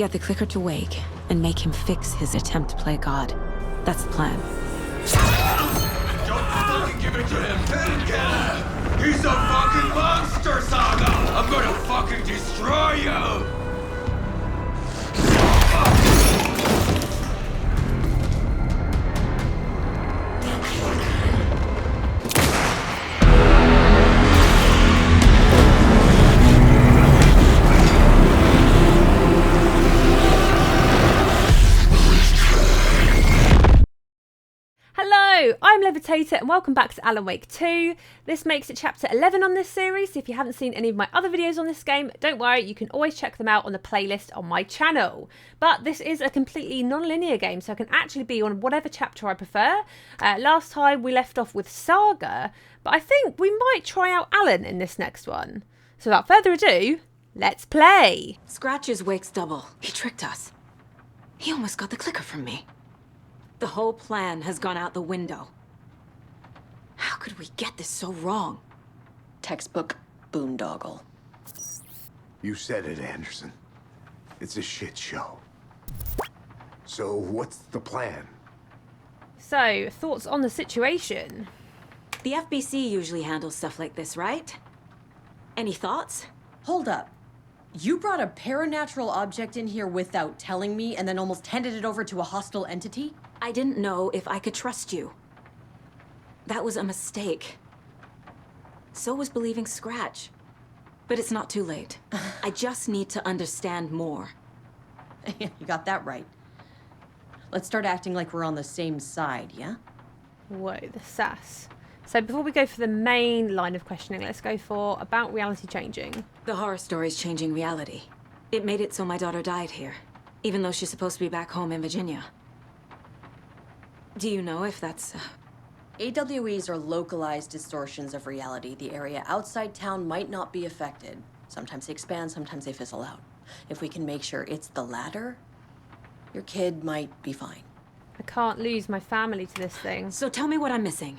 Get the clicker to wake and make him fix his attempt to play God. That's the plan. Don't fucking give it to him! Painkiller! He's a fucking monster, Saga! I'm gonna fucking destroy you! Hello, I'm Levitator and welcome back to Alan Wake 2. This makes it chapter 11 on this series. If you haven't seen any of my other videos on this game, don't worry, you can always check them out on the playlist on my channel. But this is a completely non-linear game, so I can actually be on whatever chapter I prefer. Last time we left off with Saga, but I think we might try out Alan in this next one. So without further ado, let's play. Scratch's wake's double. He tricked us. He almost got the clicker from me. The whole plan has gone out the window. How could we get this so wrong? Textbook boondoggle. You said it, Anderson. It's a shit show. So what's the plan? So, thoughts on the situation? The FBC usually handles stuff like this, right? Any thoughts? Hold up. You brought a paranatural object in here without telling me and then almost handed it over to a hostile entity? I didn't know if I could trust you. That was a mistake. So was believing Scratch. But it's not too late. I just need to understand more. You got that right. Let's start acting like we're on the same side, yeah? Whoa, the sass. So before we go for the main line of questioning, let's go for about reality changing. The horror story's changing reality. It made it so my daughter died here, even though she's supposed to be back home in Virginia. Do you know if that's... AWEs are localized distortions of reality. The area outside town might not be affected. Sometimes they expand, sometimes they fizzle out. If we can make sure it's the latter, your kid might be fine. I can't lose my family to this thing. So tell me what I'm missing.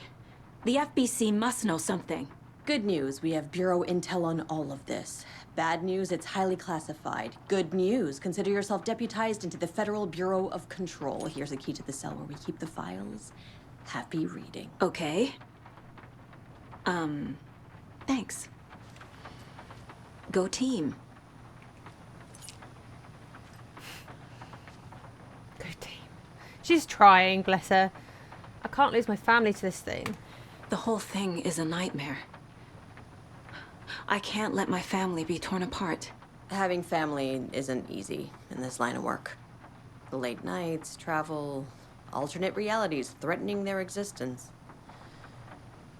The FBC must know something. Good news, we have Bureau intel on all of this. Bad news, it's highly classified. Good news, consider yourself deputized into the Federal Bureau of Control. Here's a key to the cell where we keep the files. Happy reading. Okay. Thanks. Go team. Go team. She's trying, bless her. I can't lose my family to this thing. The whole thing is a nightmare. I can't let my family be torn apart. Having family isn't easy in this line of work. The late nights, travel, alternate realities threatening their existence.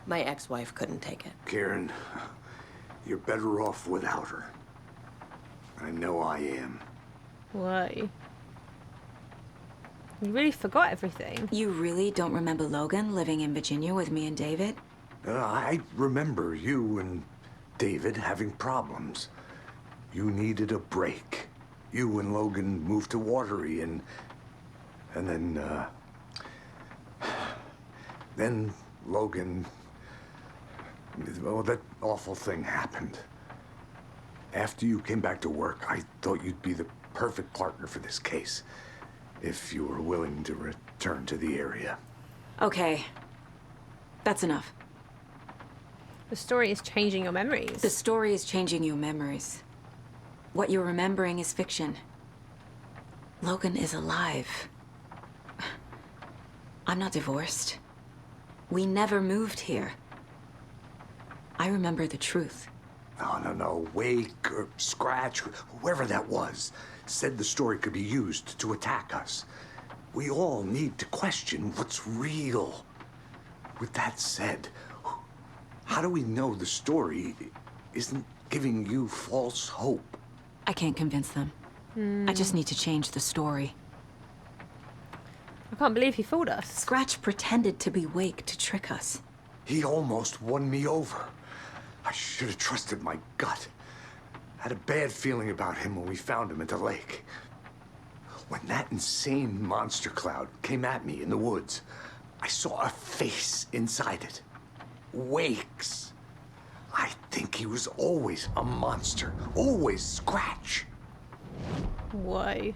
My ex-wife couldn't take it. Karen, you're better off without her. I know I am. Why? You really forgot everything. You really don't remember Logan living in Virginia with me and David? I remember you and David having problems. You needed a break. You and Logan moved to Watery and then Logan, well, that awful thing happened. After you came back to work, I thought you'd be the perfect partner for this case, if you were willing to return to the area. Okay. That's enough. The story is changing your memories. The story is changing your memories. What you're remembering is fiction. Logan is alive. I'm not divorced. We never moved here. I remember the truth. No. Wake or Scratch, whoever that was, said the story could be used to attack us. We all need to question what's real. With that said, how do we know the story isn't giving you false hope? I can't convince them. I just need to change the story. I can't believe he fooled us. Scratch pretended to be Wake to trick us. He almost won me over. I should have trusted my gut. I had a bad feeling about him when we found him at the lake. When that insane monster cloud came at me in the woods, I saw a face inside it. Wake's. I think he was always a monster. Always Scratch. Whoa.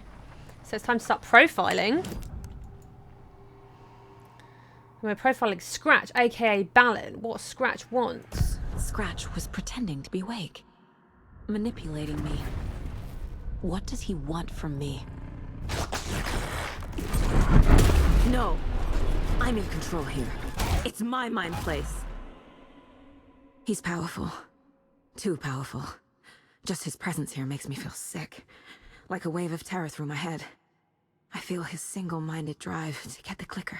So it's time to start profiling. We're profiling Scratch, aka Balin. What Scratch wants. Scratch was pretending to be Wake. Manipulating me. What does he want from me? No. I'm in control here. It's my mind place. He's powerful. Too powerful. Just his presence here makes me feel sick. Like a wave of terror through my head. I feel his single-minded drive to get the clicker.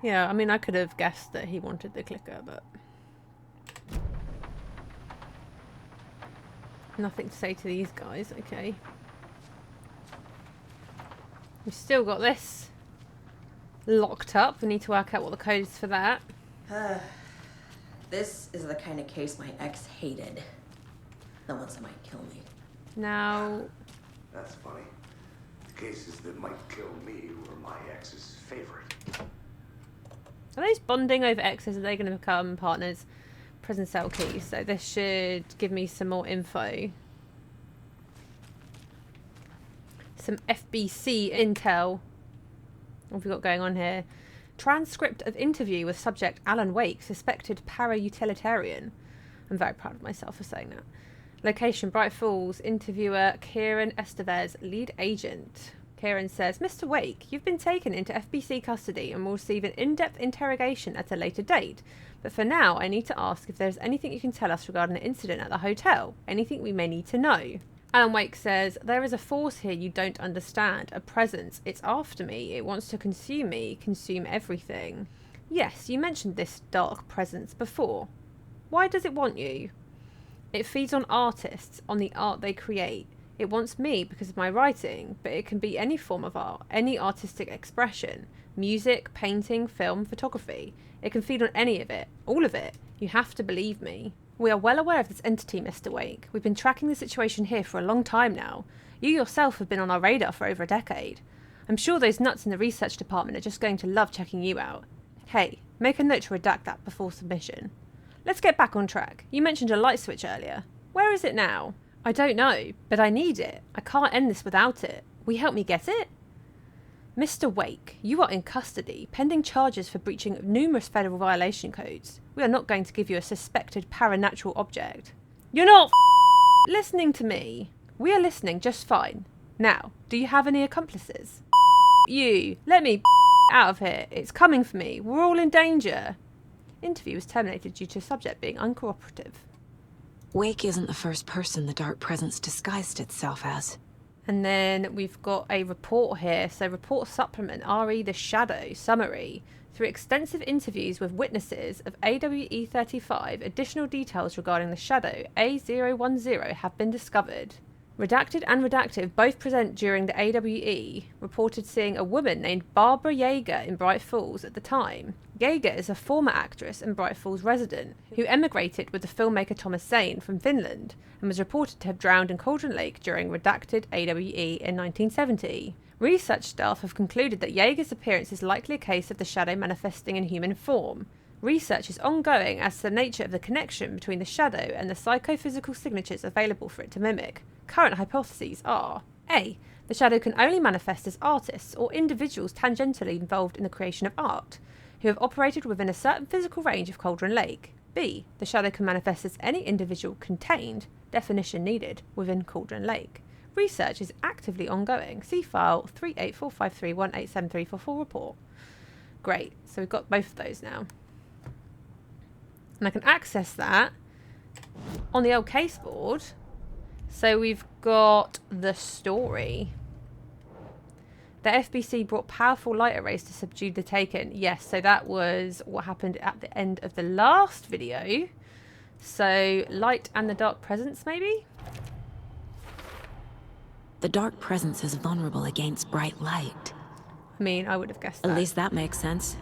Yeah, I mean, I could have guessed that he wanted the clicker, but... nothing to say to these guys, okay. We've still got this locked up. We need to work out what the code is for that. This is the kind of case my ex hated. The ones that might kill me. Now... That's funny. The cases that might kill me were my ex's favorite. are those bonding over exes? Are they going to become partners? Prison cell keys. So this should give me some more info. Some FBC intel. What have we got going on here? Transcript of interview with subject Alan Wake, suspected para-utilitarian. I'm very proud of myself for saying that. Location, Bright Falls. Interviewer, Kieran Estevez, lead agent. Kieran says, Mr. Wake, you've been taken into FBC custody and will receive an in-depth interrogation at a later date. But for now, I need to ask if there's anything you can tell us regarding the incident at the hotel. Anything we may need to know. Alan Wake says, there is a force here you don't understand. A presence. It's after me. It wants to consume me. Consume everything. Yes, you mentioned this dark presence before. Why does it want you? It feeds on artists, on the art they create. It wants me because of my writing, but it can be any form of art, any artistic expression. Music, painting, film, photography. It can feed on any of it. All of it. You have to believe me. We are well aware of this entity, Mr. Wake. We've been tracking the situation here for a long time now. You yourself have been on our radar for over a decade. I'm sure those nuts in the research department are just going to love checking you out. Hey, make a note to redact that before submission. Let's get back on track. You mentioned a light switch earlier. Where is it now? I don't know, but I need it. I can't end this without it. Will you help me get it? Mr. Wake, you are in custody, pending charges for breaching numerous federal violation codes. We are not going to give you a suspected paranatural object. You're not listening to me. We are listening just fine. Now, do you have any accomplices? You. Let me out of here. It's coming for me. We're all in danger. Interview was terminated due to subject being uncooperative. Wake isn't the first person the dark presence disguised itself as. And then we've got a report here. So report supplement, RE The Shadow, summary. Through extensive interviews with witnesses of AWE 35, additional details regarding the Shadow A010 have been discovered. Redacted and Redactive both present during the AWE, reported seeing a woman named Barbara Yeager in Bright Falls at the time. Yeager is a former actress and Bright Falls resident who emigrated with the filmmaker Thomas Zane from Finland and was reported to have drowned in Cauldron Lake during Redacted AWE in 1970. Research staff have concluded that Yeager's appearance is likely a case of the Shadow manifesting in human form. Research is ongoing as to the nature of the connection between the Shadow and the psychophysical signatures available for it to mimic. Current hypotheses are: A. The Shadow can only manifest as artists or individuals tangentially involved in the creation of art, who have operated within a certain physical range of Cauldron Lake. B. The Shadow can manifest as any individual contained, definition needed, within Cauldron Lake. Research is actively ongoing. See file 3845318734 report. Great, so we've got both of those now. And I can access that on the old case board. So we've got the story. The FBC brought powerful light arrays to subdue the Taken. Yes, so that was what happened at the end of the last video. So light and the dark presence, maybe? The dark presence is vulnerable against bright light. I mean, I would have guessed that. At least that makes sense.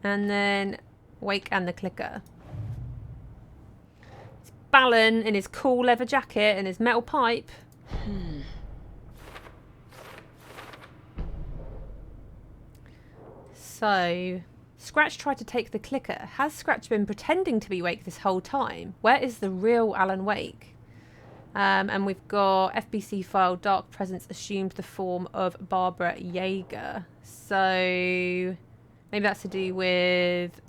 And then Wake and the clicker. It's Balin in his cool leather jacket and his metal pipe. So, Scratch tried to take the clicker. Has Scratch been pretending to be Wake this whole time? Where is the real Alan Wake? And we've got FBC file, Dark Presence assumed the form of Barbara Yeager. So maybe that's to do with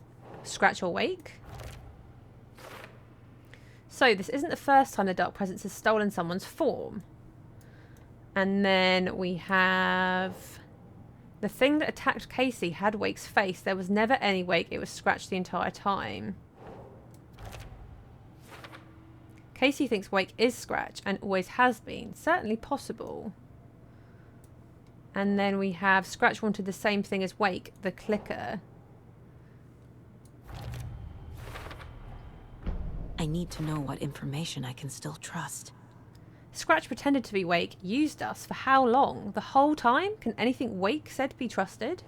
Scratch or Wake. So this isn't the first time the Dark Presence has stolen someone's form. And then we have the thing that attacked Casey had Wake's face. There was never any Wake. It was Scratch the entire time. Casey thinks Wake is Scratch and always has been. Certainly possible. And then we have Scratch wanted the same thing as Wake, the clicker. I need to know what information I can still trust. Scratch pretended to be Wake, used us for how long? The whole time? Can anything Wake said be trusted?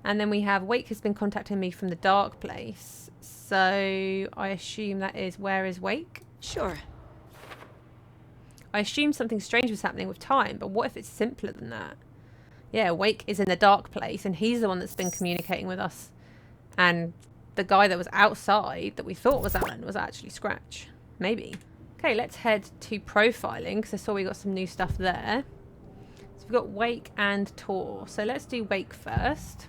And then we have Wake has been contacting me from the dark place. So I assume that is where is Wake? Sure. I assumed something strange was happening with time, but what if it's simpler than that? Yeah, Wake is in the dark place and he's the one that's been communicating with us. And the guy that was outside that we thought was Alan was actually Scratch. Maybe. Okay, let's head to profiling because I saw we got some new stuff there. So we've got Wake and Tor. So let's do Wake first.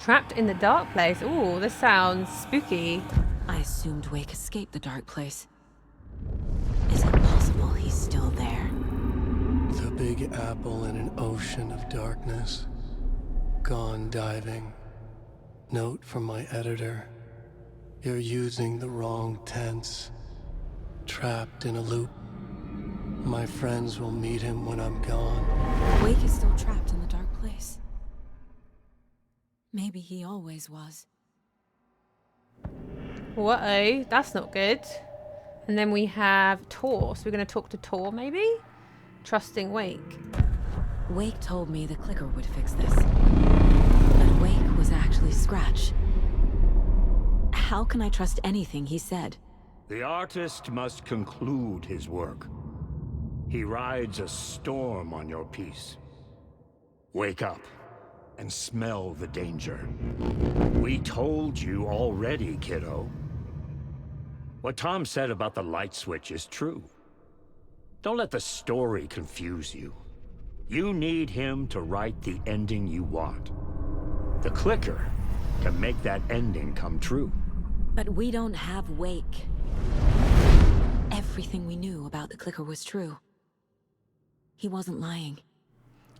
Trapped in the dark place. Ooh, this sounds spooky. I assumed Wake escaped the dark place. Is it possible he's still there? The big apple in an ocean of darkness. Gone diving. Note from my editor. You're using the wrong tense. Trapped in a loop. My friends will meet him when I'm gone. Wake is still trapped in the dark place. Maybe he always was. Uh-oh, that's not good. And then we have Tor. So we're going to talk to Tor, maybe? Trusting Wake. Wake told me the clicker would fix this. But Wake was actually Scratch. How can I trust anything he said? The artist must conclude his work. He rides a storm on your piece. Wake up and smell the danger. We told you already, kiddo. What Tom said about the light switch is true. Don't let the story confuse you. You need him to write the ending you want. The clicker can make that ending come true. But we don't have Wake. Everything we knew about the clicker was true. He wasn't lying.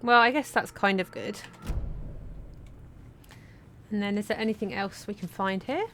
Well, I guess that's kind of good. And then is there anything else we can find here?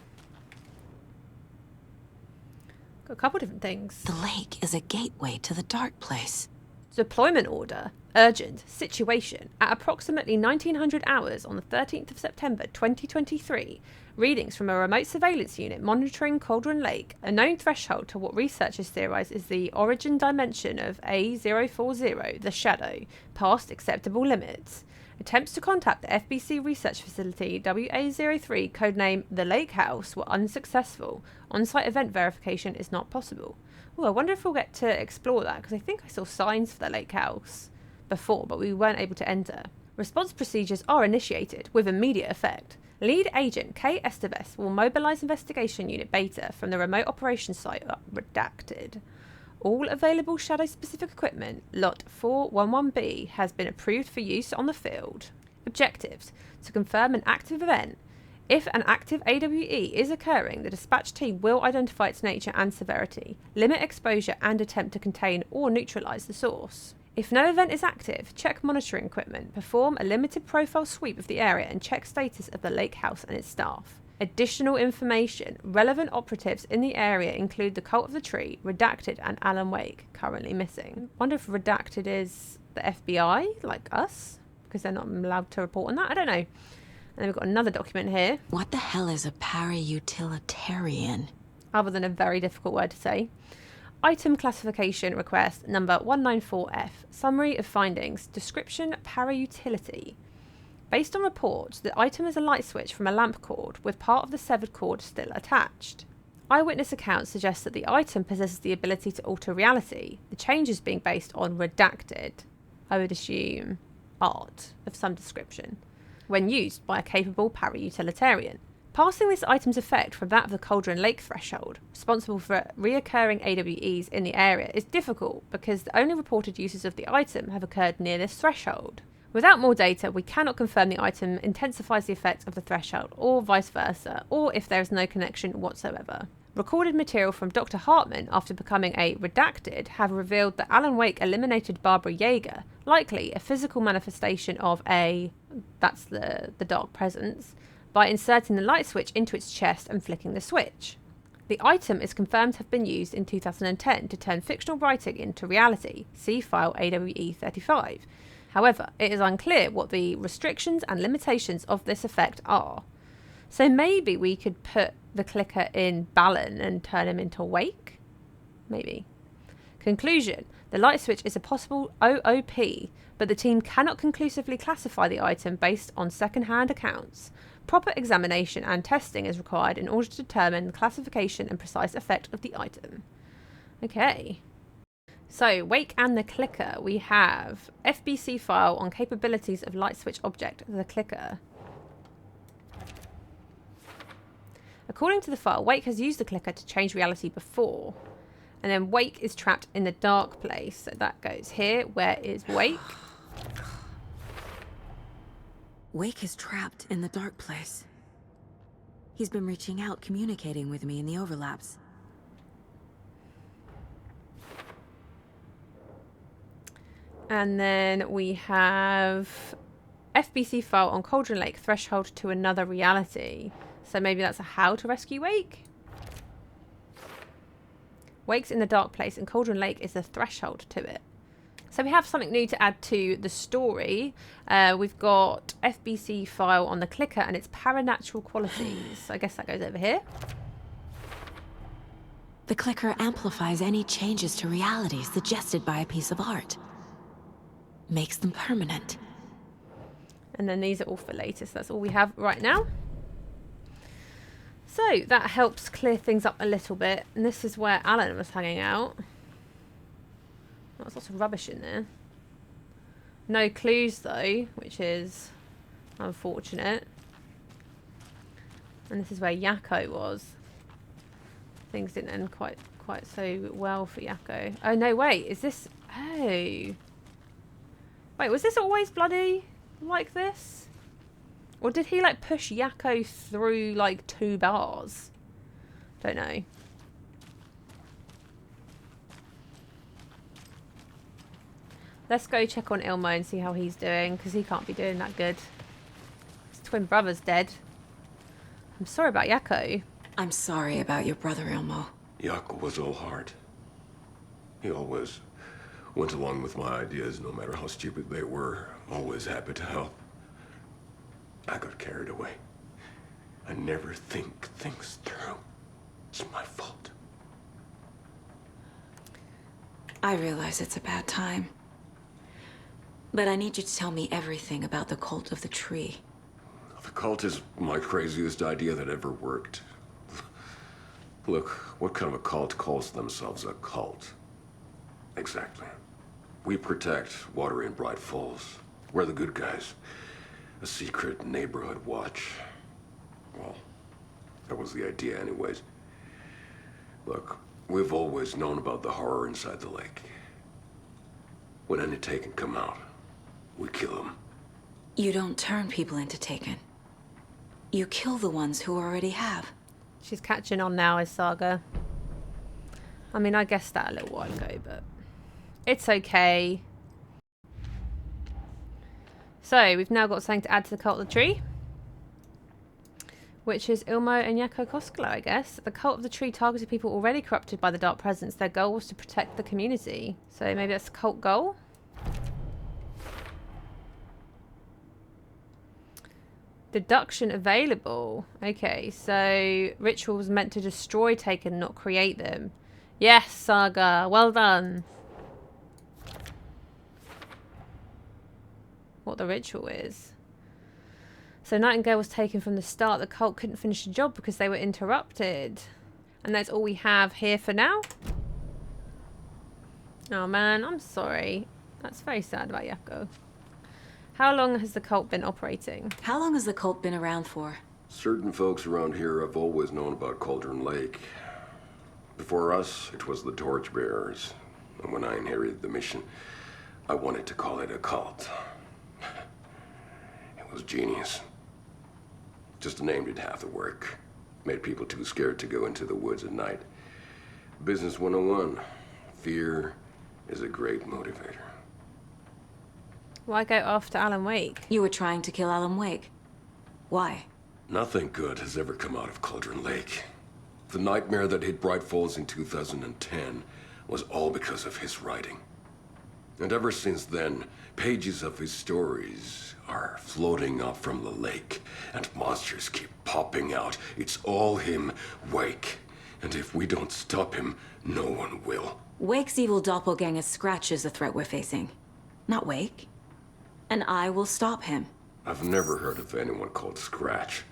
Got a couple different things. The lake is a gateway to the dark place. Deployment order. Urgent. Situation. At approximately 1900 hours on the 13th of September 2023, readings from a remote surveillance unit monitoring Cauldron Lake, a known threshold to what researchers theorize is the origin dimension of A040, the Shadow, past acceptable limits. Attempts to contact the FBC research facility WA03, codename The Lake House, were unsuccessful. On-site event verification is not possible. Oh, I wonder if we'll get to explore that, because I think I saw signs for the Lake House before, but we weren't able to enter. Response procedures are initiated with immediate effect. Lead agent Kay Esteves will mobilize investigation unit Beta from the remote operations site redacted. All available Shadow-specific equipment, Lot 411B, has been approved for use on the field. Objectives: to confirm an active event. If an active AWE is occurring, the dispatch team will identify its nature and severity, limit exposure and attempt to contain or neutralize the source. If no event is active, check monitoring equipment, perform a limited profile sweep of the area and check status of the lake house and its staff. Additional information. Relevant operatives in the area include the Cult of the Tree, Redacted and Alan Wake, currently missing. Wonder if Redacted is the FBI, like us? Because they're not allowed to report on that? I don't know. And then we've got another document here. What the hell is a para-utilitarian? Other than a very difficult word to say. Item classification request number 194F. Summary of findings. Description: para-utility. Based on reports, the item is a light switch from a lamp cord with part of the severed cord still attached. Eyewitness accounts suggest that the item possesses the ability to alter reality, the changes being based on redacted, I would assume, art of some description, when used by a capable para-utilitarian. Passing this item's effect from that of the Cauldron Lake threshold, responsible for reoccurring AWEs in the area, is difficult because the only reported uses of the item have occurred near this threshold. Without more data, we cannot confirm the item intensifies the effect of the threshold, or vice versa, or if there is no connection whatsoever. Recorded material from Dr. Hartman after becoming a redacted have revealed that Alan Wake eliminated Barbara Yeager, likely a physical manifestation of that's the dark presence, by inserting the light switch into its chest and flicking the switch. The item is confirmed to have been used in 2010 to turn fictional writing into reality. See file AWE 35. However, it is unclear what the restrictions and limitations of this effect are. So maybe we could put the clicker in Balan and turn him into Wake? Maybe. Conclusion. The light switch is a possible OOP, but the team cannot conclusively classify the item based on second-hand accounts. Proper examination and testing is required in order to determine the classification and precise effect of the item. Okay. So, Wake and the clicker. We have FBC file on capabilities of light switch object, the clicker. According to the file, Wake has used the clicker to change reality before. And then Wake is trapped in the dark place. So that goes here. Where is Wake? Wake is trapped in the dark place. He's been reaching out, communicating with me in the overlaps. And then we have FBC file on Cauldron Lake threshold to another reality. So maybe that's a how to rescue Wake? Wake's in the dark place and Cauldron Lake is the threshold to it. So we have something new to add to the story. We've got FBC file on the clicker and its paranatural qualities. I guess that goes over here. The clicker amplifies any changes to reality suggested by a piece of art. Makes them permanent. And then these are all for later, so that's all we have right now. So that helps clear things up a little bit. And this is where Alan was hanging out. There's lots of rubbish in there. No clues though, which is unfortunate. And this is where Yakko was. Things didn't end quite so well for Yakko. Oh no, wait, is this... Oh. Wait, was this always bloody like this? Or did he like push Yakko through like 2 bars? Don't know. Let's go check on Ilmo and see how he's doing, because he can't be doing that good. His twin brother's dead. I'm sorry about Yakko. I'm sorry about your brother, Ilmo. Yakko was all heart. He always went along with my ideas, no matter how stupid they were. Always happy to help. I got carried away. I never think things through. It's my fault. I realize it's a bad time. But I need you to tell me everything about the cult of the tree. The cult is my craziest idea that ever worked. Look, what kind of a cult calls themselves a cult? Exactly. We protect Water in Bright Falls. We're the good guys. A secret neighborhood watch. Well, that was the idea anyways. Look, we've always known about the horror inside the lake. When any Taken come out, we kill them. You don't turn people into Taken. You kill the ones who already have. She's catching on now, is Saga. I mean, I guessed that a little while ago, but it's okay. So, we've now got something to add to the Cult of the Tree, which is Ilmo and Yakko Koskela, I guess. The Cult of the Tree targeted people already corrupted by the Dark Presence. Their goal was to protect the community. So, maybe that's the cult goal? Deduction available. Okay, so ritual was meant to destroy Taken, not create them. Yes, Saga. Well done. What the ritual is. So Nightingale was taken from the start. The cult couldn't finish the job because they were interrupted. And that's all we have here for now. Oh man, I'm sorry. That's very sad about Yakko. How long has the cult been operating? How long has the cult been around for? Certain folks around here have always known about Cauldron Lake. Before us, it was the Torchbearers. And when I inherited the mission, I wanted to call it a cult. It was genius. Just a name did half the work. Made people too scared to go into the woods at night. Business 101. Fear is a great motivator. Why go after Alan Wake? You were trying to kill Alan Wake. Why? Nothing good has ever come out of Cauldron Lake. The nightmare that hit Bright Falls in 2010 was all because of his writing. And ever since then, pages of his stories are floating up from the lake, and monsters keep popping out. It's all him, Wake. And if we don't stop him, no one will. Wake's evil doppelganger Scratch is the threat we're facing, not Wake. And I will stop him. I've never heard of anyone called Scratch.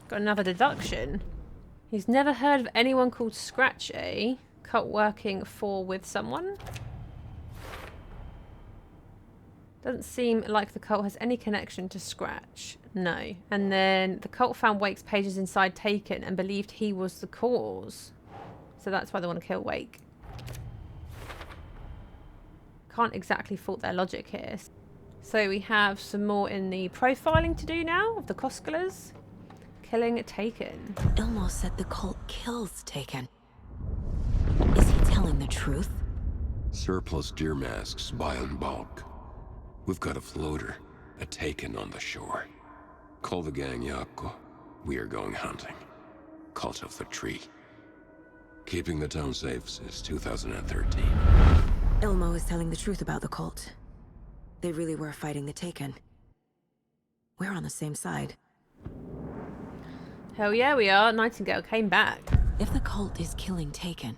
Got another deduction. He's never heard of anyone called Scratch, eh? Cult working with someone? Doesn't seem like the cult has any connection to Scratch. No. And then the cult found Wake's pages inside Taken and believed he was the cause. So that's why they want to kill Wake. Can't exactly fault their logic here. So we have some more in the profiling to do now of the Koskulers. Killing Taken. Ilmo said the cult kills Taken. Is he telling the truth? Surplus deer masks buy in bulk. We've got a floater, a Taken on the shore. Call the gang Yako. We are going hunting. Cult of the Tree. Keeping the town safe since 2013. Ilmo is telling the truth about the cult. They really were fighting the Taken. We're on the same side. Hell yeah, we are. Nightingale came back. If the cult is killing Taken,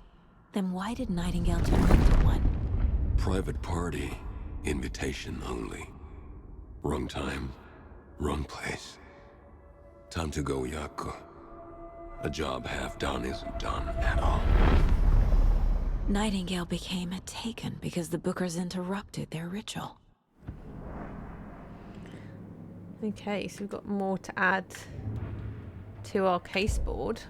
then why did Nightingale turn into one? Private party. Invitation only. Wrong time, wrong place. Time to go, Yako. A job half done isn't done at all. Nightingale became a Taken because the Bookers interrupted their ritual. Okay, so we've got more to add to our case board.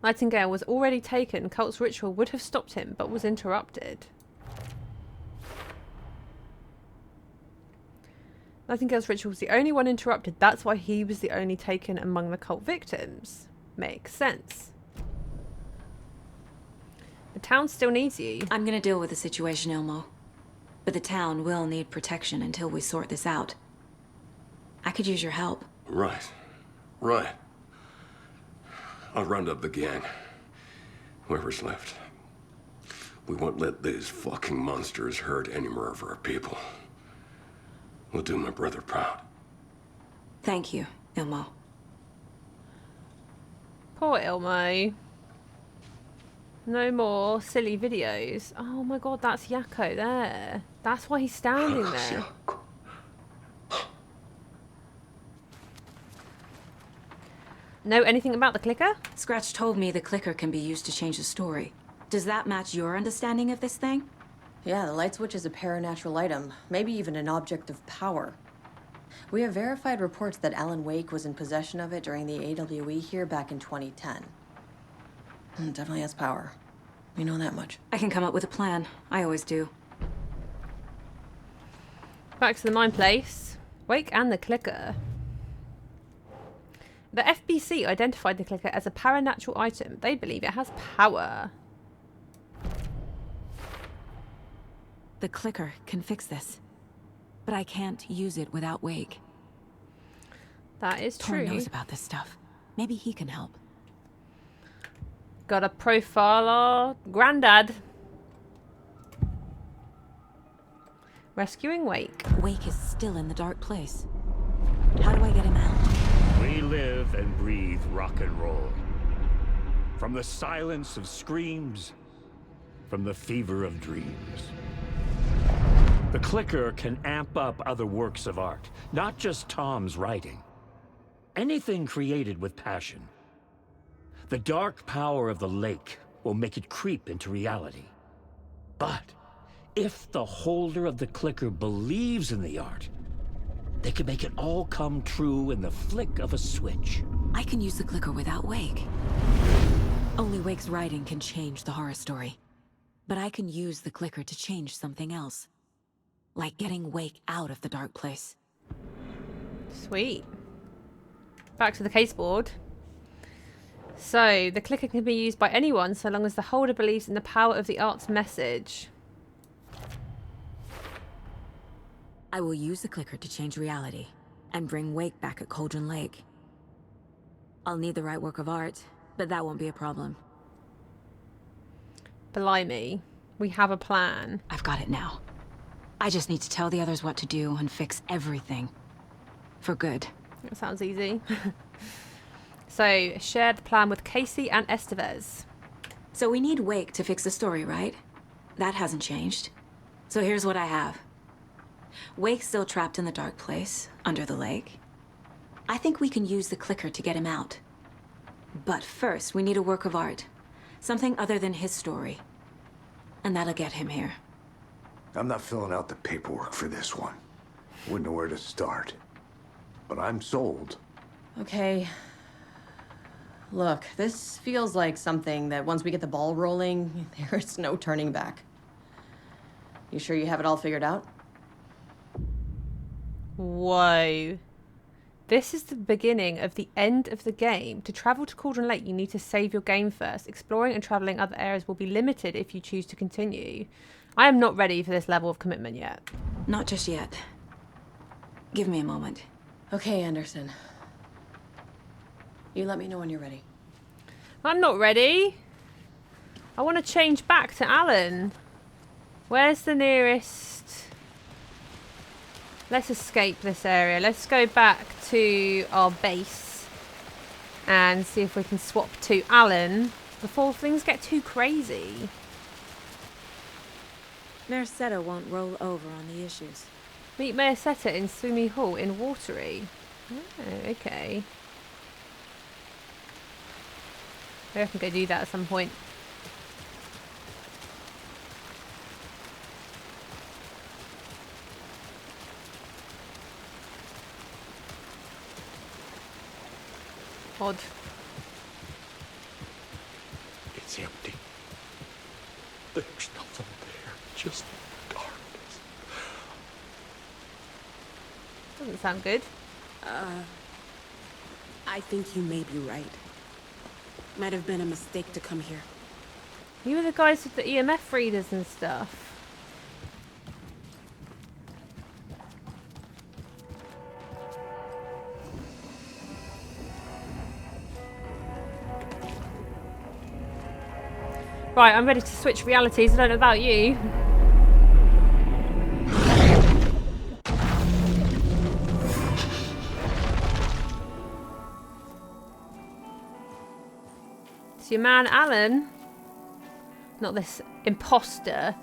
Nightingale was already taken. Cult's ritual would have stopped him, but was interrupted. Nightingale's ritual was the only one interrupted. That's why he was the only taken among the cult victims. Makes sense. The town still needs you. I'm gonna deal with the situation, Ilmo. But the town will need protection until we sort this out. I could use your help. Right. I'll round up the gang. Whoever's left. We won't let these fucking monsters hurt any more of our people. We'll do my brother proud. Thank you, Ilmo. Poor Ilmo. No more silly videos. Oh my god, that's Yako there. That's why he's standing there. Know anything about the clicker? Scratch told me the clicker can be used to change the story. Does that match your understanding of this thing? Yeah, the light switch is a paranatural item, maybe even an object of power. We have verified reports that Alan Wake was in possession of it during the AWE here back in 2010. It definitely has power. We know that much. I can come up with a plan. I always do. Back to the mine place. Wake and the clicker. The FBC identified the clicker as a paranatural item. They believe it has power. The clicker can fix this. But I can't use it without Wake. That is Tor true. knows about this stuff. Maybe he can help. Got a profile our granddad. Rescuing Wake. Wake is still in the dark place. How do I get him out? We live and breathe rock and roll. From the silence of screams, from the fever of dreams. The clicker can amp up other works of art, not just Tom's writing. Anything created with passion. The dark power of the lake will make it creep into reality. But if the holder of the clicker believes in the art, They could make it all come true in the flick of a switch. I can use the clicker without Wake. Only Wake's writing can change the horror story. But I can use the clicker to change something else. Like getting Wake out of the dark place. Sweet. Back to the case board. So, the clicker can be used by anyone so long as the holder believes in the power of the art's message. I will use the clicker to change reality and bring Wake back at Cauldron Lake. I'll need the right work of art, but that won't be a problem. Blimey. We have a plan. I've got it now. I just need to tell the others what to do and fix everything. For good. That sounds easy. So, share the plan with Casey and Estevez. So we need Wake to fix the story, right? That hasn't changed. So here's what I have. Wake's still trapped in the dark place, under the lake. I think we can use the clicker to get him out. But first, we need a work of art. Something other than his story. And that'll get him here. I'm not filling out the paperwork for this one. Wouldn't know where to start. But I'm sold. Okay. Look, this feels like something that once we get the ball rolling, there's no turning back. You sure you have it all figured out? Whoa. This is the beginning of the end of the game. To travel to Cauldron Lake, you need to save your game first. Exploring and traveling other areas will be limited if you choose to continue. I am not ready for this level of commitment yet. Not just yet. Give me a moment. Okay, Anderson. You let me know when you're ready. I'm not ready. I want to change back to Alan. Where's the nearest... Let's escape this area. Let's go back to our base and see if we can swap to Alan before things get too crazy. Merceda won't roll over on the issues. Meet Mayor Seta in Swoomy Hall in Watery. Oh, okay. Maybe I can go do that at some point. Odd. It's empty. There's nothing there, just darkness. Doesn't sound good. I think you may be right. Might have been a mistake to come here. You were the guys with the EMF readers and stuff. Right, I'm ready to switch realities. I don't know about you. It's your man Alan. Not this imposter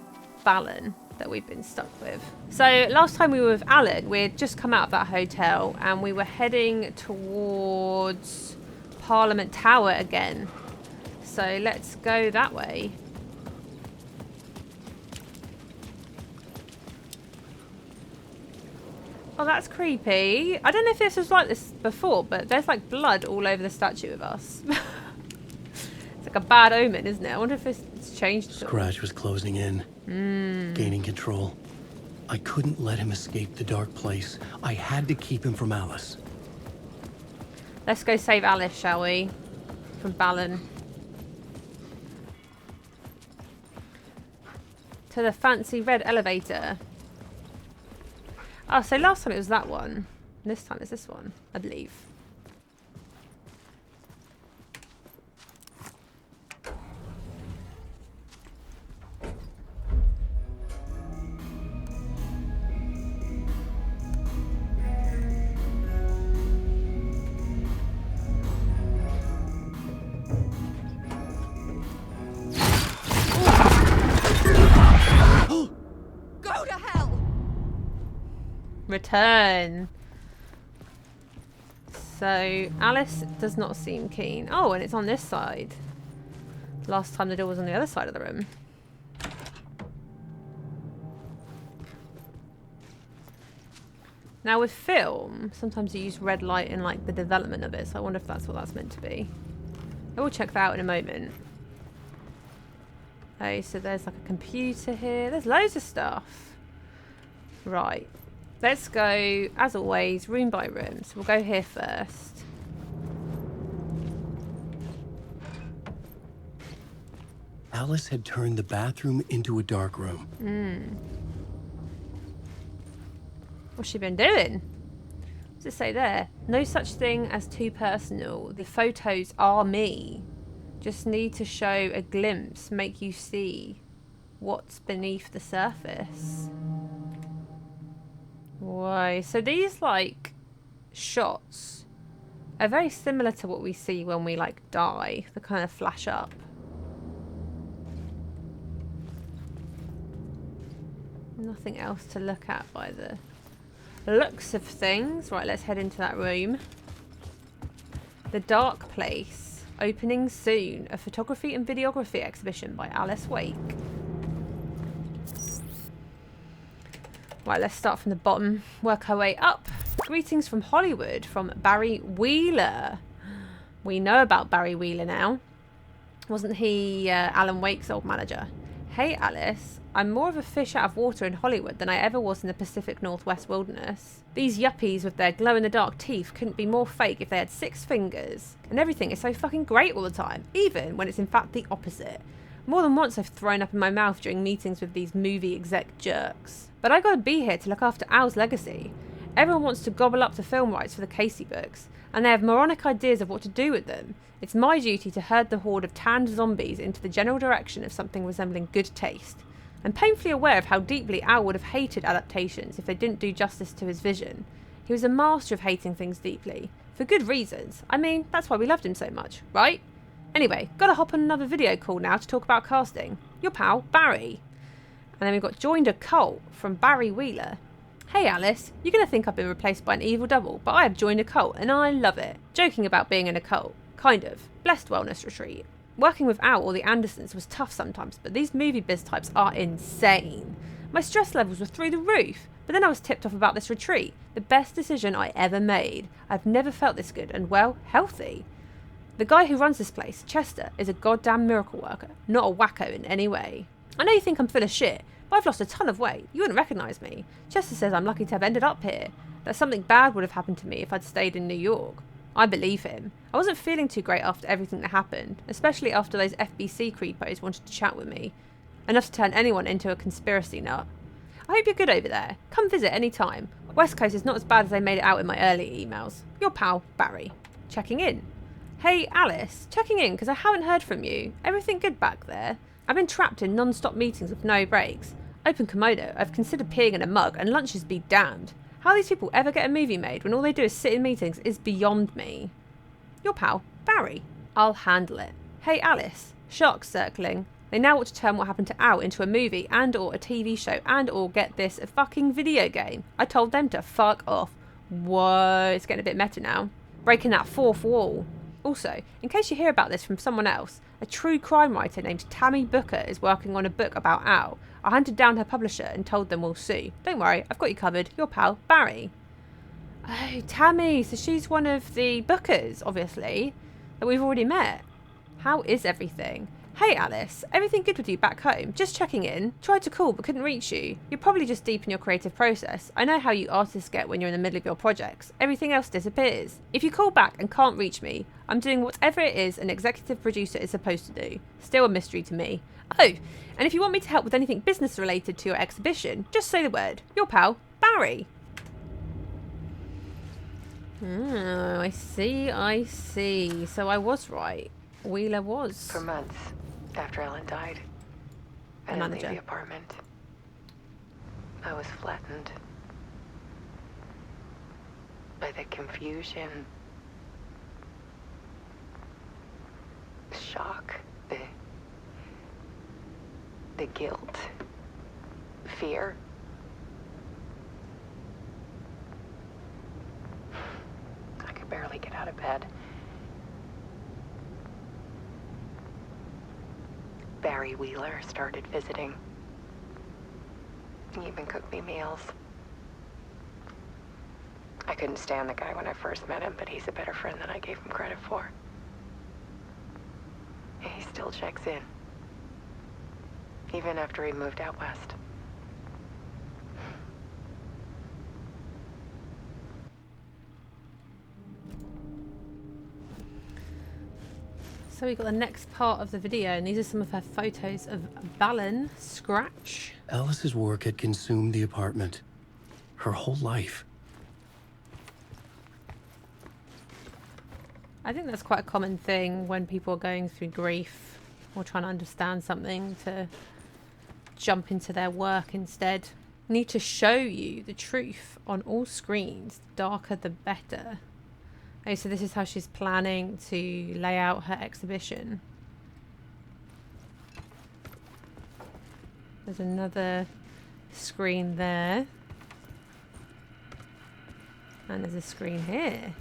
Fallon that we've been stuck with. So last time we were with Alan, we had just come out of that hotel and we were heading towards Parliament Tower again. So let's go that way. Oh, that's creepy. I don't know if this was like this before, but there's like blood all over the statue of us. It's like a bad omen, isn't it? I wonder if it's changed. Scratch was closing in, gaining control. I couldn't let him escape the dark place. I had to keep him from Alice. Let's go save Alice, shall we? From Balin. To the fancy red elevator. Oh, so last time it was that one. This time it's this one, I believe. Go to hell! Return. So Alice does not seem keen. Oh, and it's on this side. Last time the door was on the other side of the room. Now with film, sometimes you use red light in like the development of it, so I wonder if that's what that's meant to be. I will check that out in a moment. Oh, so there's like a computer here. There's loads of stuff. Right. Let's go, as always, room by room. So we'll go here first. Alice had turned the bathroom into a dark room. What's she been doing? What does it say there? No such thing as too personal. The photos are me. Just need to show a glimpse, make you see what's beneath the surface. Why? So these like shots are very similar to what we see when we like die. They kind of flash up. Nothing else to look at by the looks of things. Right, let's head into that room. The Dark Place. Opening soon. A photography and videography exhibition by Alice Wake. Right, let's start from the bottom. Work our way up. Greetings from Hollywood from Barry Wheeler. We know about Barry Wheeler now. Wasn't he Alan Wake's old manager? Hey Alice, I'm more of a fish out of water in Hollywood than I ever was in the Pacific Northwest wilderness. These yuppies with their glow-in-the-dark teeth couldn't be more fake if they had 6 fingers. And everything is so fucking great all the time, even when it's in fact the opposite. More than once I've thrown up in my mouth during meetings with these movie exec jerks. But I gotta be here to look after Al's legacy. Everyone wants to gobble up the film rights for the Casey books, and they have moronic ideas of what to do with them. It's my duty to herd the horde of tanned zombies into the general direction of something resembling good taste. I'm painfully aware of how deeply Al would have hated adaptations if they didn't do justice to his vision. He was a master of hating things deeply. For good reasons. I mean, that's why we loved him so much, right? Anyway, gotta hop on another video call now to talk about casting. Your pal, Barry. And then we've got joined a cult from Barry Wheeler. Hey Alice, you're going to think I've been replaced by an evil double, but I have joined a cult and I love it. Joking about being in a cult. Kind of. Blessed wellness retreat. Working with Al or the Andersons was tough sometimes, but these movie biz types are insane. My stress levels were through the roof, but then I was tipped off about this retreat. The best decision I ever made. I've never felt this good and, well, healthy. The guy who runs this place, Chester, is a goddamn miracle worker, not a wacko in any way. I know you think I'm full of shit, but I've lost a ton of weight. You wouldn't recognise me. Chester says I'm lucky to have ended up here, that something bad would have happened to me if I'd stayed in New York. I believe him. I wasn't feeling too great after everything that happened, especially after those FBC creepos wanted to chat with me. Enough to turn anyone into a conspiracy nut. I hope you're good over there. Come visit any time. West Coast is not as bad as they made it out in my early emails. Your pal, Barry. Checking in. Hey, Alice. Checking in because I haven't heard from you. Everything good back there? I've been trapped in non-stop meetings with no breaks. Open kimono, I've considered peeing in a mug, and lunches be damned. How these people ever get a movie made when all they do is sit in meetings is beyond me. Your pal, Barry. I'll handle it. Hey Alice, sharks circling. They now want to turn what happened to Al into a movie and or a TV show and or, get this, a fucking video game. I told them to fuck off. Whoa, it's getting a bit meta now. Breaking that fourth wall. Also, in case you hear about this from someone else, a true crime writer named Tammy Booker is working on a book about Al. I hunted down her publisher and told them we'll sue. Don't worry, I've got you covered. Your pal, Barry. Oh, Tammy, so she's one of the Bookers, obviously, that we've already met. How is everything? Hey Alice, everything good with you back home? Just checking in. Tried to call but couldn't reach you. You're probably just deep in your creative process. I know how you artists get when you're in the middle of your projects. Everything else disappears. If you call back and can't reach me, I'm doing whatever it is an executive producer is supposed to do. Still a mystery to me. Oh, and if you want me to help with anything business related to your exhibition, just say the word. Your pal, Barry. Oh, I see. So I was right. Wheeler was. For months after Ellen died, I didn't leave the apartment. I was flattened by the confusion, the shock, the guilt, fear. I could barely get out of bed. Barry Wheeler started visiting. He even cooked me meals. I couldn't stand the guy when I first met him, but he's a better friend than I gave him credit for. He still checks in. Even after he moved out west. So we got the next part of the video, and these are some of her photos of Valen Scratch. Alice's work had consumed the apartment. Her whole life. I think that's quite a common thing when people are going through grief or trying to understand something, to jump into their work instead. Need to show you the truth on all screens. The darker the better. Oh, so this is how she's planning to lay out her exhibition. There's another screen there. And there's a screen here.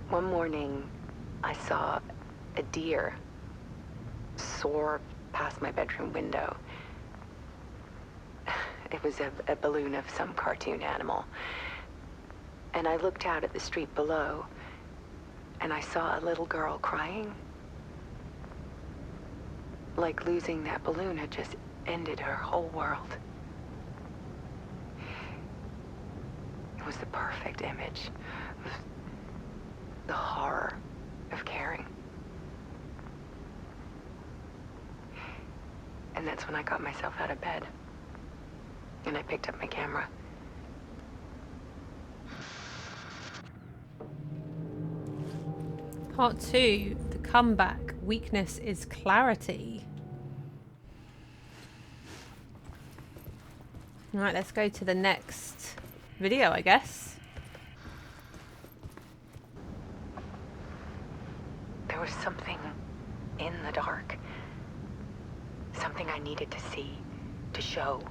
One morning, I saw a deer soar past my bedroom window. It was a balloon of some cartoon animal. And I looked out at the street below, and I saw a little girl crying. Like losing that balloon had just ended her whole world. It was the perfect image of the horror of caring. And that's when I got myself out of bed. And I picked up my camera. Part 2, the comeback. Weakness is clarity. Alright, let's go to the next video, I guess. There was something in the dark. Something I needed to see, to show.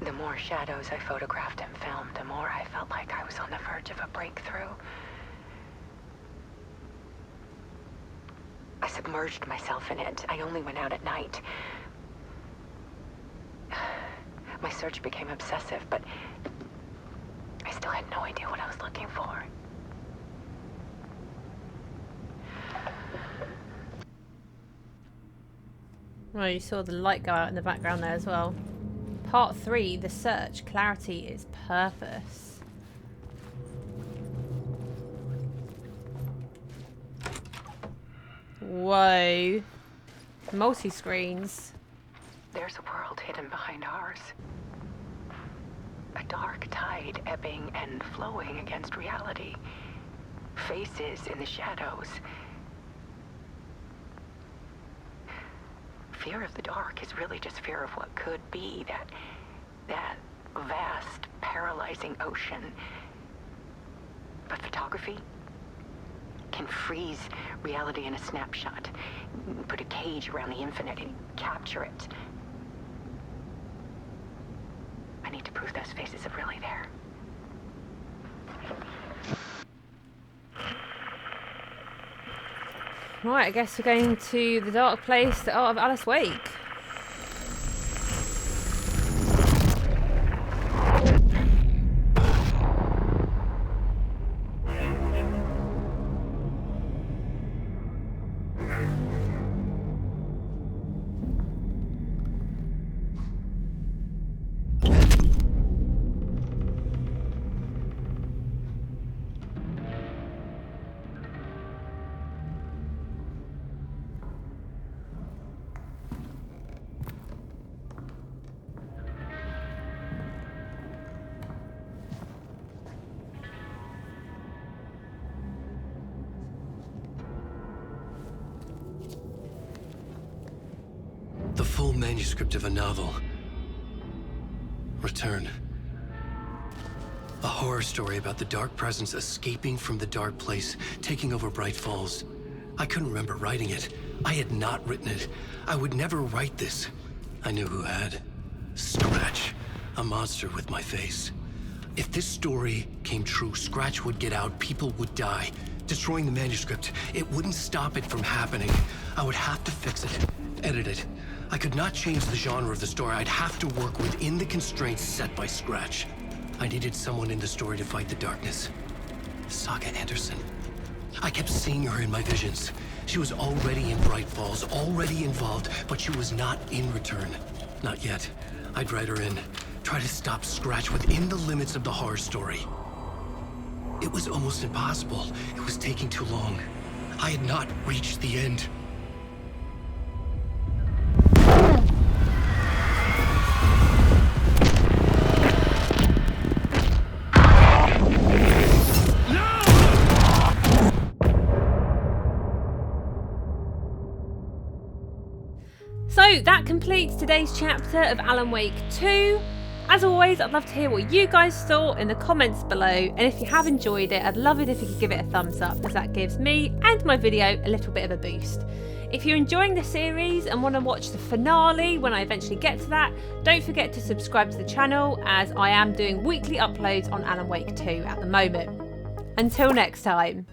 The more shadows I photographed and filmed, the more I felt like I was on the verge of a breakthrough. I submerged myself in it. I only went out at night. My search became obsessive, but I still had no idea what I was looking for. Well, you saw the light go out in the background there as well. Part 3, the search. Clarity is purpose. Whoa. Multi-screens. There's a world hidden behind ours. A dark tide ebbing and flowing against reality. Faces in the shadows. Fear of the dark is really just fear of what could be, that vast, paralyzing ocean. But photography can freeze reality in a snapshot, put a cage around the infinite and capture it. I need to prove those faces are really there. Right, I guess we're going to the dark place, the art of Alice Wake. The full manuscript of a novel. Return. A horror story about the dark presence escaping from the dark place, taking over Bright Falls. I couldn't remember writing it. I had not written it. I would never write this. I knew who had. Scratch. A monster with my face. If this story came true, Scratch would get out, people would die. Destroying the manuscript, it wouldn't stop it from happening. I would have to fix it, edit it. I could not change the genre of the story. I'd have to work within the constraints set by Scratch. I needed someone in the story to fight the darkness. Saga Anderson. I kept seeing her in my visions. She was already in Bright Falls, already involved, but she was not in return. Not yet. I'd write her in, try to stop Scratch within the limits of the horror story. It was almost impossible. It was taking too long. I had not reached the end. So that completes today's chapter of Alan Wake 2. As always, I'd love to hear what you guys thought in the comments below, and if you have enjoyed it, I'd love it if you could give it a thumbs up, as that gives me and my video a little bit of a boost. If you're enjoying the series and want to watch the finale when I eventually get to that, don't forget to subscribe to the channel, as I am doing weekly uploads on Alan Wake 2 at the moment. Until next time.